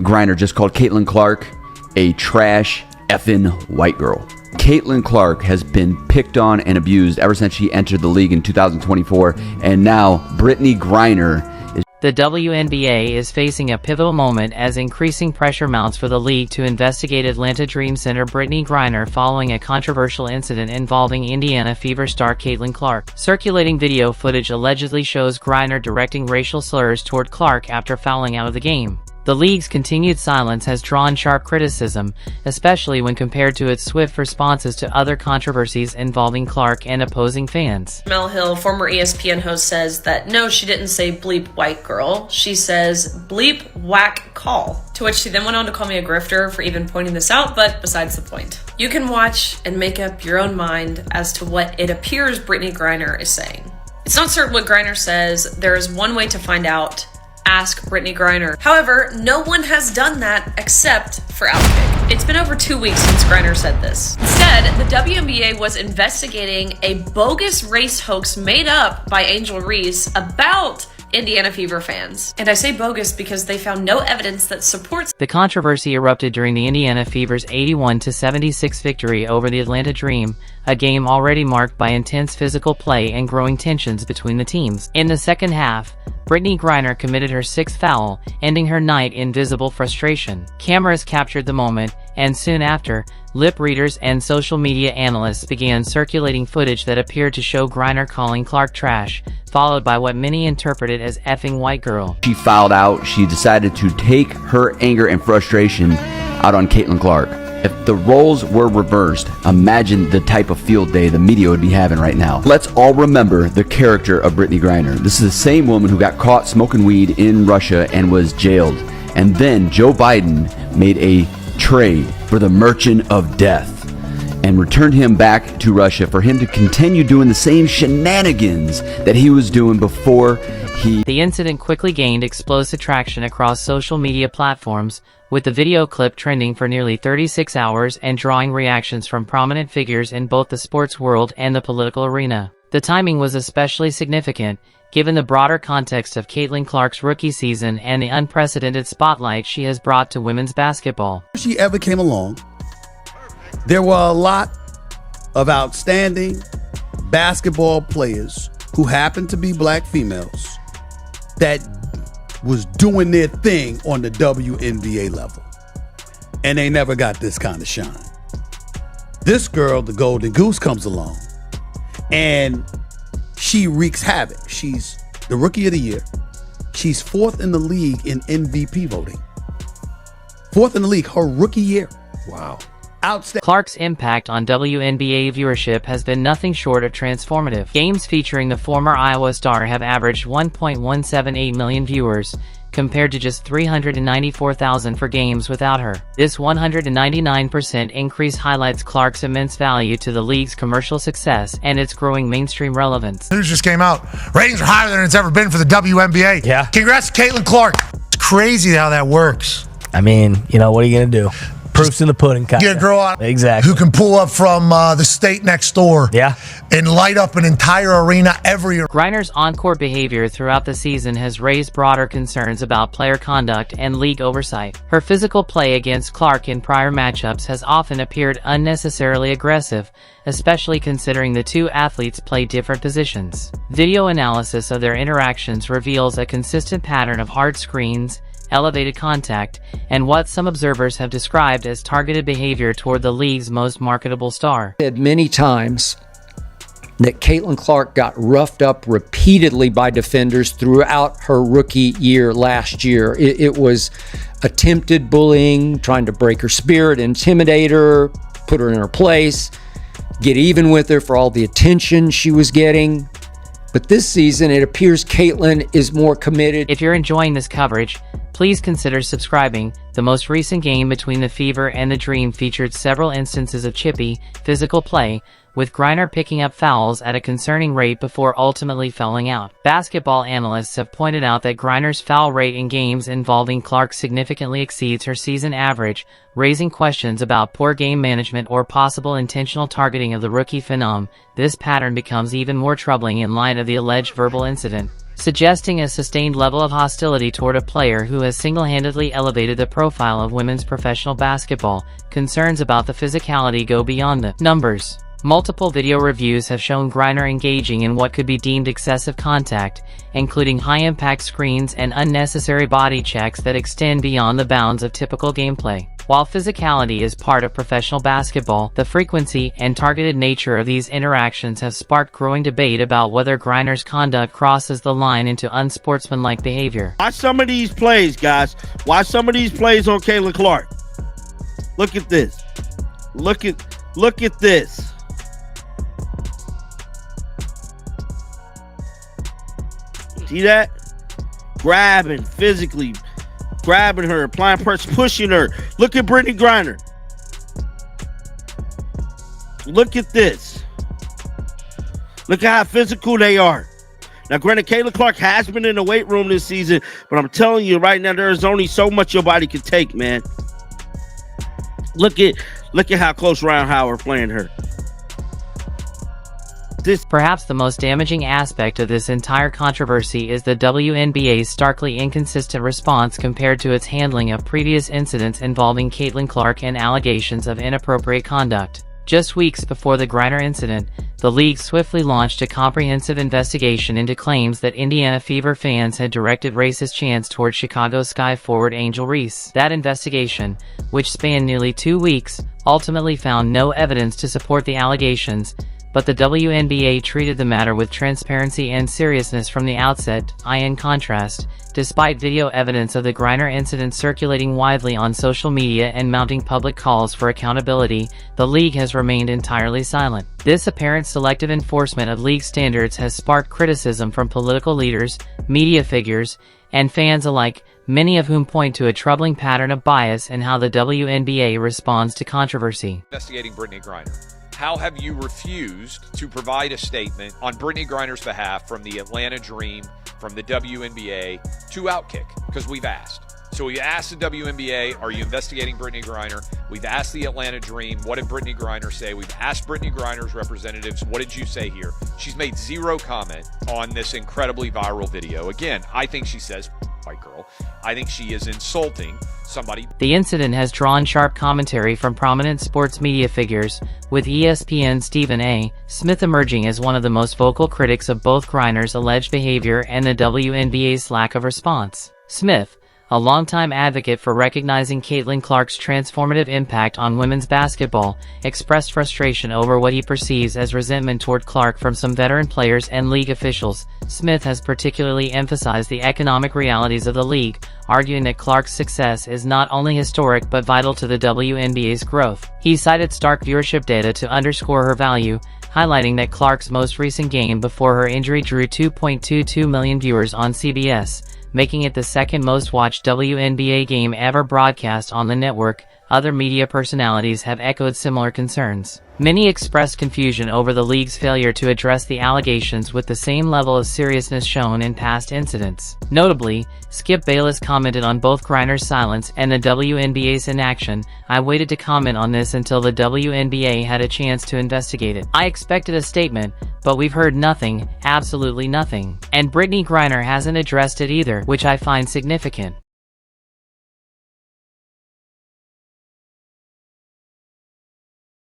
Griner just called Caitlin Clark a trash effing white girl. Caitlin Clark has been picked on and abused ever since she entered the league in 2024, and now Brittney Griner is... The WNBA is facing a pivotal moment as increasing pressure mounts for the league to investigate Atlanta Dream center Brittney Griner following a controversial incident involving Indiana Fever star Caitlin Clark. Circulating video footage allegedly shows Griner directing racial slurs toward Clark after fouling out of the game. The league's continued silence has drawn sharp criticism, especially when compared to its swift responses to other controversies involving Clark and opposing fans. Mel Hill, former ESPN host, says that no, she didn't say bleep white girl. She says bleep whack call. To which she then went on to call me a grifter for even pointing this out, but besides the point. You can watch and make up your own mind as to what it appears Brittney Griner is saying. It's not certain what Griner says. There is one way to find out. Ask Brittney Griner. However, no one has done that except for Outkick. It's been over 2 weeks since Griner said this. Instead, the WNBA was investigating a bogus race hoax made up by Angel Reese about Indiana Fever fans. And I say bogus because they found no evidence that supports. The controversy erupted during the Indiana Fever's 81-76 victory over the Atlanta Dream, a game already marked by intense physical play and growing tensions between the teams. In the second half, Brittney Griner committed her sixth foul, ending her night in visible frustration. Cameras captured the moment, and soon after, lip readers and social media analysts began circulating footage that appeared to show Griner calling Clark trash, followed by what many interpreted as effing white girl. She fouled out. She decided to take her anger and frustration out on Caitlin Clark. If the roles were reversed, imagine the type of field day the media would be having right now. Let's all remember the character of Brittney Griner. This is the same woman who got caught smoking weed in Russia and was jailed. And then Joe Biden made a trade for the merchant of death and returned him back to Russia for him to continue doing the same shenanigans that he was doing before he... The incident quickly gained explosive traction across social media platforms, with the video clip trending for nearly 36 hours and drawing reactions from prominent figures in both the sports world and the political arena. The timing was especially significant, given the broader context of Caitlin Clark's rookie season and the unprecedented spotlight she has brought to women's basketball. If she ever came along, there were a lot of outstanding basketball players who happened to be black females that was doing their thing on the WNBA level. And they never got this kind of shine. This girl, the Golden Goose, comes along and she wreaks havoc. She's the Rookie of the Year. She's fourth in the league in MVP voting. Fourth in the league, her rookie year. Wow. Clark's impact on WNBA viewership has been nothing short of transformative. Games featuring the former Iowa star have averaged 1.178 million viewers, compared to just 394,000 for games without her. This 199% increase highlights Clark's immense value to the league's commercial success and its growing mainstream relevance. News just came out. Ratings are higher than it's ever been for the WNBA. Yeah. Congrats to Caitlin Clark. It's crazy how that works. I mean, you know, what are you going to do? Proof's in the pudding, kind of. Get a girl out exactly. who can pull up from the state next door, yeah, and light up an entire arena every year. Griner's on-court behavior throughout the season has raised broader concerns about player conduct and league oversight. Her physical play against Clark in prior matchups has often appeared unnecessarily aggressive, especially considering the two athletes play different positions. Video analysis of their interactions reveals a consistent pattern of hard screens, elevated contact, and what some observers have described as targeted behavior toward the league's most marketable star. Said many times that Caitlin Clark got roughed up repeatedly by defenders throughout her rookie year last year. It was attempted bullying, trying to break her spirit, intimidate her, put her in her place, get even with her for all the attention she was getting. But this season, it appears Caitlin is more committed. If you're enjoying this coverage, please consider subscribing. The most recent game between the Fever and the Dream featured several instances of chippy, physical play, with Griner picking up fouls at a concerning rate before ultimately fouling out. Basketball analysts have pointed out that Griner's foul rate in games involving Clark significantly exceeds her season average, raising questions about poor game management or possible intentional targeting of the rookie phenom. This pattern becomes even more troubling in light of the alleged verbal incident. suggesting a sustained level of hostility toward a player who has single-handedly elevated the profile of women's professional basketball. Concerns about the physicality go beyond the numbers. Multiple video reviews have shown Griner engaging in what could be deemed excessive contact, including high-impact screens and unnecessary body checks that extend beyond the bounds of typical gameplay. While physicality is part of professional basketball, the frequency and targeted nature of these interactions have sparked growing debate about whether Griner's conduct crosses the line into unsportsmanlike behavior. Watch some of these plays, guys. Watch some of these plays on Caitlin Clark. Look at this. Look at this. See that? Grabbing, physically grabbing her, applying pressure, pushing her. Look at Brittney Griner. Look at this. Look at how physical they are. Now, granted, Caitlin Clark has been in the weight room this season, but I'm telling you right now, there is only so much your body can take, man. Look at how close Ryan Howard playing her. Perhaps the most damaging aspect of this entire controversy is the WNBA's starkly inconsistent response compared to its handling of previous incidents involving Caitlin Clark and allegations of inappropriate conduct. Just weeks before the Griner incident, the league swiftly launched a comprehensive investigation into claims that Indiana Fever fans had directed racist chants toward Chicago Sky forward Angel Reese. That investigation, which spanned nearly 2 weeks, ultimately found no evidence to support the allegations, but the WNBA treated the matter with transparency and seriousness from the outset. In contrast, despite video evidence of the Griner incident circulating widely on social media and mounting public calls for accountability, the league has remained entirely silent. This apparent selective enforcement of league standards has sparked criticism from political leaders, media figures, and fans alike, many of whom point to a troubling pattern of bias in how the WNBA responds to controversy. Investigating Brittney Griner. How have you refused to provide a statement on Brittney Griner's behalf from the Atlanta Dream, from the WNBA, to Outkick? Because we've asked. So we asked the WNBA, are you investigating Brittney Griner? We've asked the Atlanta Dream, what did Brittney Griner say? We've asked Brittney Griner's representatives, what did you say here? She's made zero comment on this incredibly viral video. Again, I think she says, white girl. I think she is insulting somebody. The incident has drawn sharp commentary from prominent sports media figures, with ESPN's Stephen A. Smith emerging as one of the most vocal critics of both Griner's alleged behavior and the WNBA's lack of response. Smith, a longtime advocate for recognizing Caitlin Clark's transformative impact on women's basketball, expressed frustration over what he perceives as resentment toward Clark from some veteran players and league officials. Smith has particularly emphasized the economic realities of the league, arguing that Clark's success is not only historic but vital to the WNBA's growth. He cited stark viewership data to underscore her value, highlighting that Clark's most recent game before her injury drew 2.22 million viewers on CBS, making it the second most watched WNBA game ever broadcast on the network. Other media personalities have echoed similar concerns. Many expressed confusion over the league's failure to address the allegations with the same level of seriousness shown in past incidents. Notably, Skip Bayless commented on both Griner's silence and the WNBA's inaction. I waited to comment on this until the WNBA had a chance to investigate it. I expected a statement, but we've heard nothing, absolutely nothing. And Brittney Griner hasn't addressed it either, which I find significant.